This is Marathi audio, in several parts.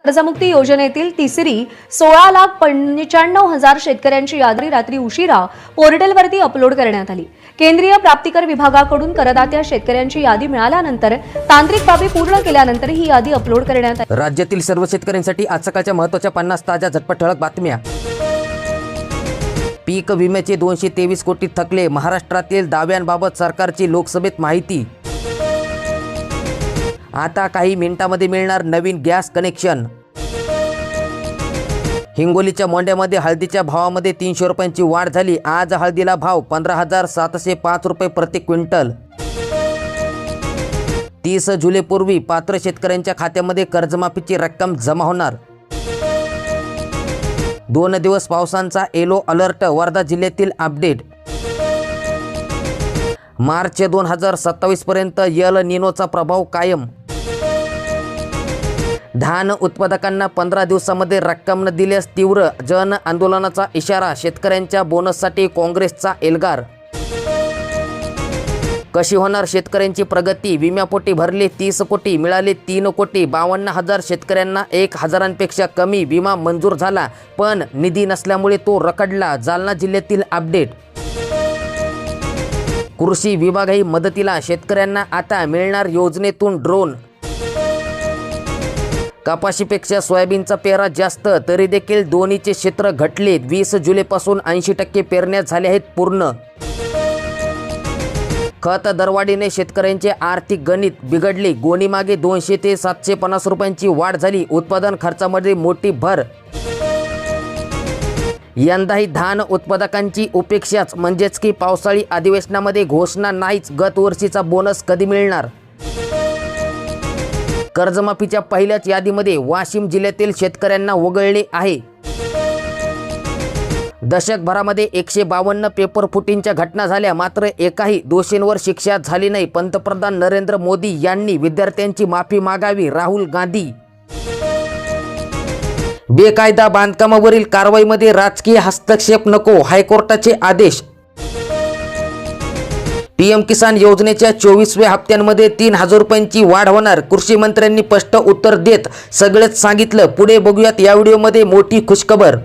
कर्जमुक्ती योजनेतील तिसरी 16,95,000 शेतकऱ्यांची यादी रात्री उशिरा पोर्टलवरती अपलोड करण्यात आली। केंद्रीय प्राप्तिकर विभागाकडून करदात्या शेतकऱ्यांची यादी मिळाल्यानंतर तांत्रिक बाबी पूर्ण केल्यानंतर ही यादी अपलोड करण्यात आली। राज्यातील सर्व शेतकऱ्यांसाठी आज सकाळच्या महत्त्वाच्या 50 ताज्या झटपट ठळक बातम्या। पीक विम्याचे 223 कोटी थकले, महाराष्ट्रातील दाव्यांबाबत सरकारची लोकसभेत माहिती। आता काही मिनिटांमध्ये मिळणार नवीन गॅस कनेक्शन। हिंगोलीच्या मोंड्यामध्ये हळदीच्या भावामध्ये 300 रुपयांची वाढ झाली। आज हळदीला भाव 15,705 रुपये प्रति क्विंटल। 30 जुलैपूर्वी पात्र शेतकऱ्यांच्या खात्यामध्ये कर्जमाफीची रक्कम जमा होणार। 2 दिवस पावसांचा येलो अलर्ट, वर्धा जिल्ह्यातील अपडेट। मार्च 2027 पर्यंत एल निनोचा प्रभाव कायम। धान उत्पादकांना 15 दिवसांमध्ये रक्कम न दिल्यास तीव्र जन आंदोलनाचा इशारा, शेतकऱ्यांच्या बोनससाठी काँग्रेसचा एल्गार। कशी होणार शेतकऱ्यांची प्रगती? विम्यापोटी भरले 30 कोटी, मिळाले 3 कोटी। 52,000 शेतकऱ्यांना 1,000पेक्षा कमी विमा मंजूर झाला, पण निधी नसल्यामुळे तो रखडला। जालना जिल्ह्यातील अपडेट। कृषी विभागही मदतीला, शेतकऱ्यांना आता मिळणार योजनेतून ड्रोन। कपाशीपेक्षा सोयाबीनचा पेरा जास्त, तरी देखील दोन्हीचे क्षेत्र घटले। 20 जुलैपासून 80% पेरण्या झाल्या आहेत पूर्ण। खत दरवाढीने शेतकऱ्यांचे आर्थिक गणित बिघडले, गोणीमागे 200 ते 750 रुपयांची वाढ झाली। उत्पादन खर्चामध्ये मोठी भर। यंदाही धान उत्पादकांची उपेक्षाच, म्हणजेच की पावसाळी अधिवेशनामध्ये घोषणा नाहीच। गत वर्षीचा बोनस कधी मिळणार? कर्जमाफीच्या पहिल्याच यादीमध्ये वाशिम जिल्ह्यातील शेतकऱ्यांना वगळले आहे। दशकभरामध्ये 152 पेपर फुटींच्या घटना झाल्या, मात्र एकाही दोषींवर शिक्षा झाली नाही। पंतप्रधान नरेंद्र मोदी यांनी विद्यार्थ्यांची माफी मागावी, राहुल गांधी। बेकायदा बांधकामावरील कारवाईमध्ये राजकीय हस्तक्षेप नको, हायकोर्टाचे आदेश। पीएम किसान योजनेच्या 24व्या हप्त्यांमध्ये 3,000 रुपयांची वाढ होणार, कृषी मंत्र्यांनी स्पष्ट उत्तर देत सगळेच सांगितलं। पुढे बघूयात या व्हिडिओमध्ये मोठी खुशखबर।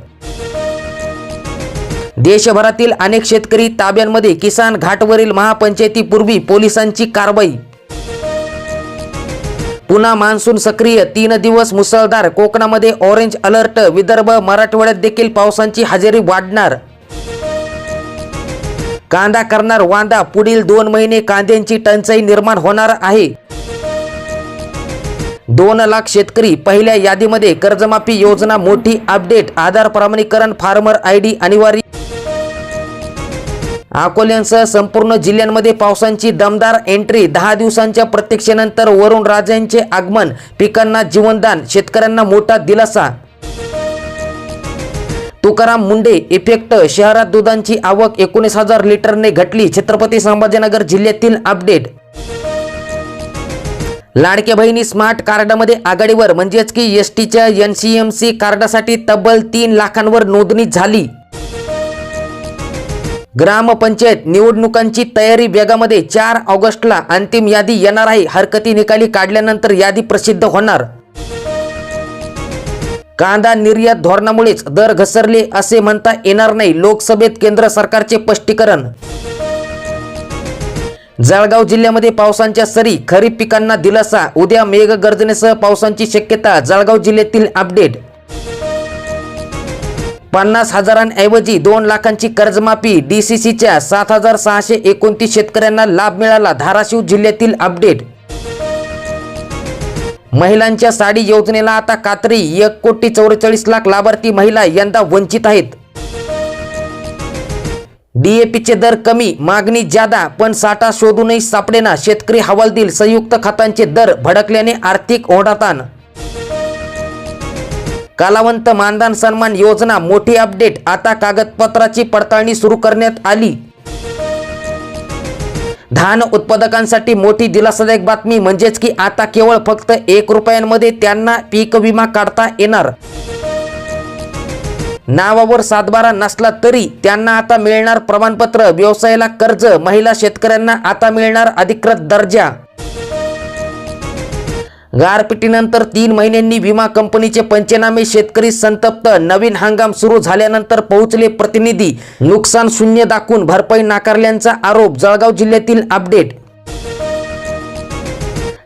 देशभरातील अनेक शेतकरी ताब्यांमध्ये, किसान घाटवरील महापंचायतीपूर्वी पोलिसांची कारवाई। पुन्हा मान्सून सक्रिय, 3 दिवस मुसळधार, कोकणामध्ये ऑरेंज अलर्ट। विदर्भ मराठवाड्यात देखील पावसाची हजेरी वाढणार। कांदा करणार वांदा, पुढील 2 महिने कांद्यांची टंचाई निर्माण होणार आहे। 2 लाख शेतकरी पहिल्या यादीमध्ये, कर्जमाफी योजना मोठी अपडेट। आधार प्रमाणीकरण, फार्मर आयडी अनिवार्य। अकोल्यासह संपूर्ण जिल्ह्यांमध्ये पावसाची दमदार एंट्री। 10 दिवसांच्या प्रतीक्षेनंतर वरुण राजांचे आगमन, पिकांना जीवनदान, शेतकऱ्यांना मोठा दिलासा। तुकाराम मुंडे इफेक्ट, शहरात दुधाची आवक 19,000 लिटरने घटली। छत्रपती संभाजीनगर जिल्ह्यातील अपडेट। लाडक्या बहिणी स्मार्ट कार्डामध्ये आघाडीवर, म्हणजेच की एसटीच्या NCMC कार्डासाठी तब्बल 3 लाखांवर नोंदणी झाली। ग्रामपंचायत निवडणुकांची तयारी वेगामध्ये, 4 ऑगस्टला अंतिम यादी येणार आहे। हरकती निकाली काढल्यानंतर यादी प्रसिद्ध होणार। कांदा निर्यात धोरणामुळेच दर घसरले असे म्हणता येणार नाही, लोकसभेत केंद्र सरकारचे स्पष्टीकरण। जळगाव जिल्ह्यामध्ये पावसाच्या सरी, खरीप पिकांना दिलासा। उद्या मेघगर्जनेसह पावसाची शक्यता, जळगाव जिल्ह्यातील अपडेट। 50,000 2 लाखांची कर्जमाफी, DCCच्या 7,629 शेतकऱ्यांना लाभ मिळाला। धाराशिव जिल्ह्यातील अपडेट। महिलांच्या साडी योजनेला आता कात्री, 1,44,00,000 लाभार्थी महिला यंदा वंचित आहेत। DAPचे दर कमी, मागणी जादा, पण साठा शोधूनही सापडेना, शेतकरी हवालदिल। संयुक्त खतांचे दर भडकल्याने आर्थिक ओढाताण। कलावंत मानधन सन्मान योजना मोठी अपडेट, आता कागदपत्राची पडताळणी सुरू करण्यात आली। धान उत्पादकांसाठी मोठी दिलासादायक बातमी, म्हणजेच की आता केवळ फक्त 1 रुपयांमध्ये त्यांना पीक विमा काढता येणार। नावावर 7/12 नसला तरी त्यांना आता मिळणार प्रमाणपत्र। व्यवसायाला कर्ज, महिला शेतकऱ्यांना आता मिळणार अधिकृत दर्जा। गारपिटीनंतर 3 महिन्यांनी विमा कंपनीचे पंचनामे, शेतकरी संतप्त. नवीन हंगाम सुरू झाल्यानंतर पोहोचले प्रतिनिधी, नुकसान शून्य दाखवून भरपाई नाकारल्याचा आरोप. जळगाव जिल्ह्यातील अपडेट.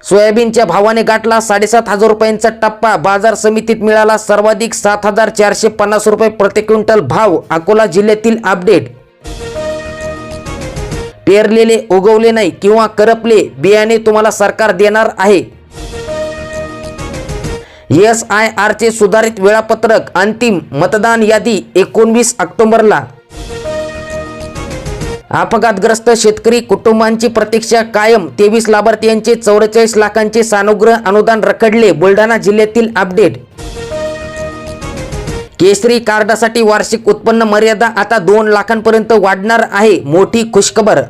सोयाबीनच्या भावाने गाठला 7,500 रुपयांचा टप्पा. बाजार समितीत मिळाला सर्वाधिक 7,450 रुपये प्रति क्विंटल भाव. अकोला जिल्ह्यातील अपडेट. पेरलेले उगवले नाही किंवा करपले बियाणे तुम्हाला सरकार देणार आहे. SIR चे सुधारित वेळापत्रक. अंतिम मतदान यादी 19 ऑक्टोबरला. अपघातग्रस्त शेतकरी कुटुंबांची प्रतीक्षा कायम. 23 लाभार्थ्यांचे 44 लाखांचे सानुग्रह अनुदान रखडले. बुलढाणा जिल्ह्यातील अपडेट. केसरी कार्डासाठी वार्षिक उत्पन्न मर्यादा आता 2 लाखांपर्यंत वाढणार आहे. मोठी खुशखबर.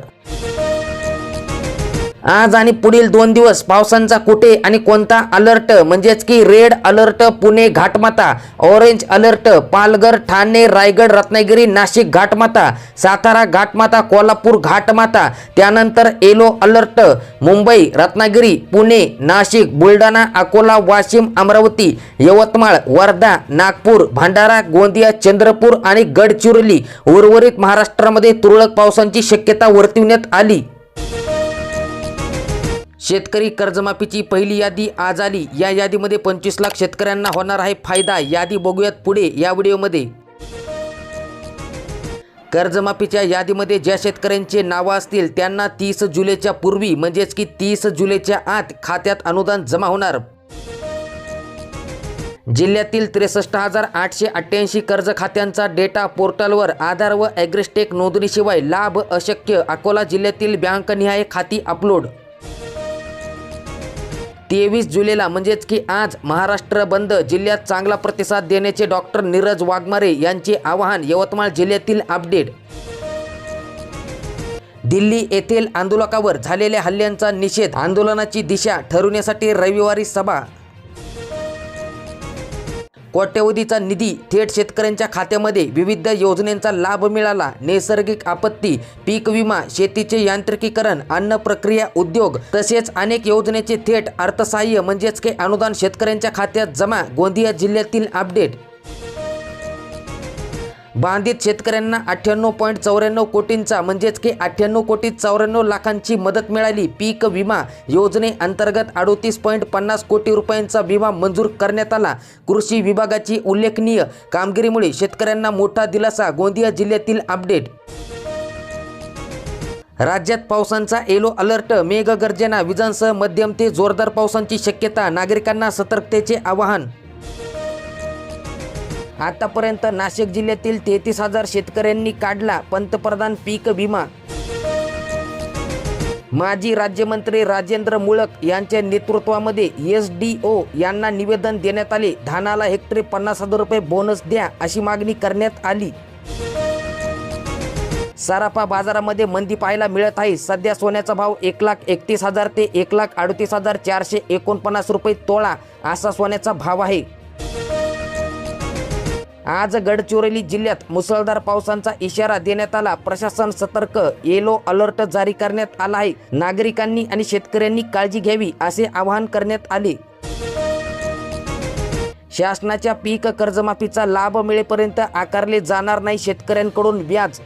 आज आणि पुढील 2 दिवस पावसांचा कुठे आणि कोणता अलर्ट, म्हणजेच की red alert Pune घाटमाता, orange alert Palghar, Thane, Raigad, Ratnagiri, Nashik घाटमाता, Satara घाटमाता, Kolhapur घाटमाता. त्यानंतर येलो अलर्ट मुंबई, रत्नागिरी, पुणे, नाशिक, बुलढाणा, अकोला, वाशिम, अमरावती, यवतमाळ, वर्धा, नागपूर, भंडारा, गोंदिया, चंद्रपूर आणि गडचिरोली. उर्वरित महाराष्ट्रामध्ये तुरळक पावसांची शक्यता वर्तविण्यात आली. शेतकरी कर्जमाफीची पहिली यादी आज आली. या यादीमध्ये 25 लाख शेतकऱ्यांना होणार आहे फायदा. यादी बघूयात पुढे या व्हिडिओमध्ये. कर्जमाफीच्या यादीमध्ये ज्या शेतकऱ्यांचे नावं असतील त्यांना 30 जुलैच्या पूर्वी, म्हणजेच की 30 जुलैच्या आत खात्यात अनुदान जमा होणार. जिल्ह्यातील 63,888 कर्ज खात्यांचा डेटा पोर्टलवर आधार व ॲग्रिस्टेक नोंदणीशिवाय लाभ अशक्य. अकोला जिल्ह्यातील बँकनिहाय खाती अपलोड. 23 जुलैला म्हणजेच की आज महाराष्ट्र बंद. जिल्ह्यात चांगला प्रतिसाद देण्याचे डॉक्टर नीरज वाघमारे यांचे आवाहन. यवतमाळ जिल्ह्यातील अपडेट. दिल्ली येथील आंदोलकावर झालेल्या हल्ल्यांचा निषेध. आंदोलनाची दिशा ठरवण्यासाठी रविवारी सभा. कोट्यवधीचा निधी थेट शेतकऱ्यांच्या खात्यामध्ये. विविध योजनांचा लाभ मिळाला. नैसर्गिक आपत्ती, पीक विमा, शेतीचे यांत्रिकीकरण, अन्न प्रक्रिया उद्योग तसेच अनेक योजनेचे थेट अर्थसहाय्य म्हणजेच की अनुदान शेतकऱ्यांच्या खात्यात जमा. गोंदिया जिल्ह्यातील अपडेट. बाधित शेतकऱ्यांना 98.94 कोटींचा म्हणजेच की 98,94 लाखांची मदत मिळाली. पीक विमा योजनेअंतर्गत 38.50 कोटी रुपयांचा विमा मंजूर करण्यात आला. कृषी विभागाची उल्लेखनीय कामगिरीमुळे शेतकऱ्यांना मोठा दिलासा. गोंदिया जिल्ह्यातील अपडेट. राज्यात पावसांचा येलो अलर्ट. मेघगर्जना, विजांसह मध्यम ते जोरदार पावसांची शक्यता. नागरिकांना सतर्कतेचे आवाहन. आतापर्यंत नाशिक जिल्ह्यातील 33,000 शेतकऱ्यांनी काढला पंतप्रधान पीक विमा. माजी राज्यमंत्री राजेंद्र मुळक यांच्या नेतृत्वामध्ये SDO यांना निवेदन देण्यात आले. धानाला हेक्टरी 50,000 रुपये बोनस द्या अशी मागणी करण्यात आली. सराफा बाजारामध्ये मंदी पाहायला मिळत आहे. सध्या सोन्याचा भाव 1,31,000 ते 1,38,449 रुपये तोळा असा सोन्याचा भाव आहे. आज गडचिरोली जिल्ह्यात मुसळधार पावसाचा इशारा देण्यात आला. प्रशासन सतर्क. येलो अलर्ट जारी करण्यात आला आहे. नागरिकांनी आणि शेतकऱ्यांनी काळजी घ्यावी असे आवाहन करण्यात आले. शासनाच्या पीक कर्जमाफीचा लाभ मिळेपर्यंत आकारले जाणार नाही शेतकऱ्यांकडून व्याज.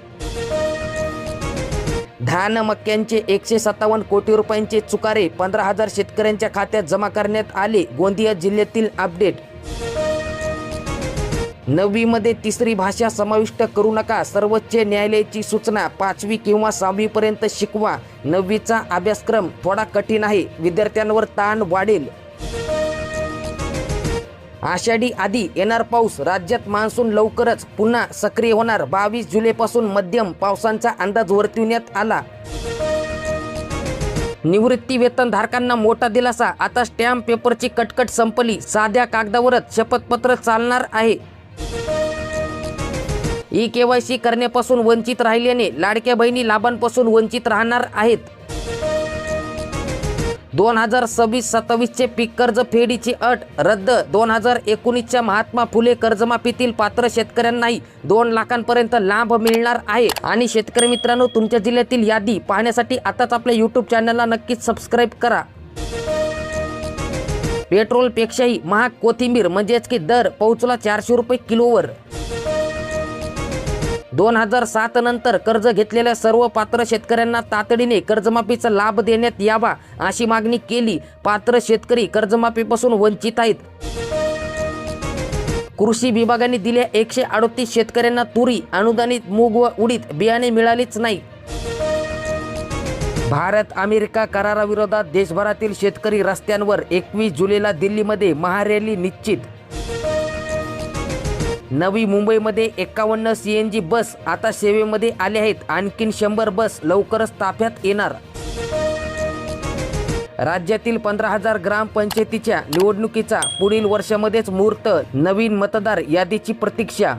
धान मक्यांचे 157 कोटी रुपयांचे चुकारे 15,000 शेतकऱ्यांच्या खात्यात जमा करण्यात आले. गोंदिया जिल्ह्यातील अपडेट. 9वी मध्ये तिसरी भाषा समाविष्ट करू नका. सर्वोच्च न्यायालयाची सूचना. 5वी किंवा 6वी पर्यंत शिकवा. 9वीचा अभ्यासक्रम थोडा कठीण आहे. विद्यार्थ्यांवर ताण वाढेल. आषाढी आधी येणार पाऊस. राज्यात मान्सून लवकरच पुन्हा सक्रिय होणार. 22 जुलैपासून मध्यम पावसांचा अंदाज वर्तविण्यात आला. निवृत्ती वेतनधारकांना मोठा दिलासा. आता स्टॅम्प पेपरची कटकट संपली. साध्या कागदावरच शपथपत्र चालणार आहे. KYC करण्यापासून वंचित राहिल्याने लाडक्या बहिणी लाभांपासून वंचित राहणार आहेत. 2026-27चे पीक कर्ज फेडीची अट रद्द. 2019च्या महात्मा फुले कर्जमाफीतील पात्र शेतकऱ्यांनाही 2 लाखांपर्यंत लाभ मिळणार आहे. आणि शेतकरी मित्रांनो, तुमच्या जिल्ह्यातील यादी पाहण्यासाठी आताच आपल्या YouTube चॅनलला नक्कीच सबस्क्राईब करा. पेट्रोलपेक्षाही महाग कोथिंबीर म्हणजेच की दर पोहोचला 400 रुपये किलोवर. 2007 नंतर कर्ज घेतलेल्या सर्व पात्र शेतकऱ्यांना तातडीने कर्जमाफीचा लाभ देण्यात यावा अशी मागणी केली. पात्र शेतकरी कर्जमाफीपासून वंचित आहेत. कृषी विभागाने दिल्या 138 शेतकऱ्यांना तुरी, अनुदानित मूग व उडीद बियाणे मिळालेच नाही. भारत अमेरिका कराराविरोधात देशभरातील शेतकरी रस्त्यांवर. 21 जुलैला दिल्लीमध्ये महारॅली निश्चित. नवी मुंबईमध्ये 51 CNG बस आता सेवेमध्ये आल्या आहेत. आणखीन 100 बस लवकरच ताफ्यात येणार. राज्यातील 15,000 ग्रामपंचायतीच्या निवडणुकीचा पुढील वर्षामध्येच मुहूर्त. नवीन मतदार यादीची प्रतीक्षा.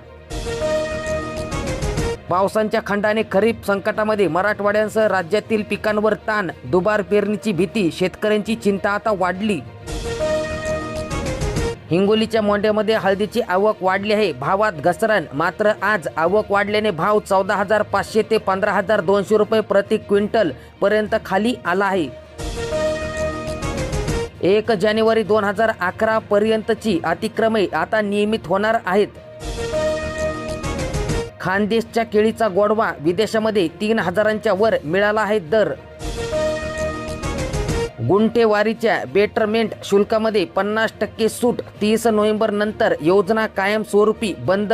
पावसांच्या खंडाने खरीप संकटामध्ये. मराठवाड्यासह राज्यातील पिकांवर ताण. दुबार पेरणीची भीती. शेतकऱ्यांची चिंता आता वाढली. हिंगोलीच्या मोंढ्यामध्ये हळदीची आवक वाढली आहे. भावात घसरण. मात्र आज आवक वाढल्याने भाव 14,500 ते 15,200 रुपये प्रति क्विंटल पर्यंत खाली आला आहे. 1 जानेवारी 2011 पर्यंतची अतिक्रमणे आता नियमित होणार आहेत. खानदेशच्या केळीचा गोडवा. विदेशामध्ये 3,000च्या वर मिळाला आहे दर. गुंठेवारीच्या बेटरमेंट शुल्कामध्ये 50% सूट. 30 नोव्हेंबर नंतर योजना कायमस्वरूपी बंद